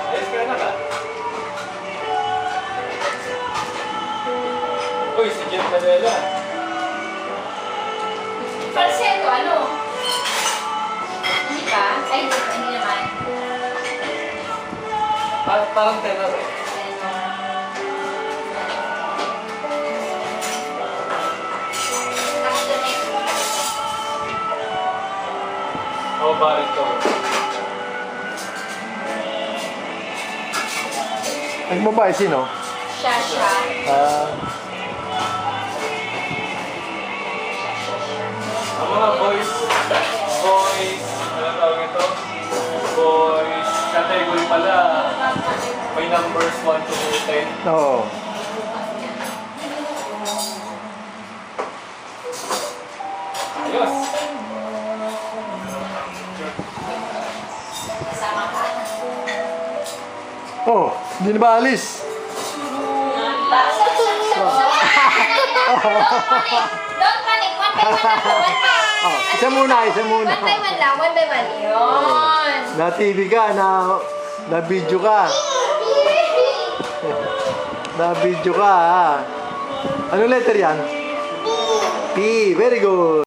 Ayos ka na ka? Uy, si Jim Padilla. Falsetto, ano? Hindi ba? Ay, hindi naman. Parang tenor eh. Oh, baritone. Nagbabae sino? Siya. Ang mga boys, ano tawag ito? Boys category pala. May numbers 1 to 10. Oo. Ayos! Kasama ka. Oh, hindi na ba alis? Don't panic. One by one ako. Oh, isa muna. One by one lang. One by one. Yun. Na TV ka, na video ka. Na video ka, ha? Anong letter yan? P. Very good.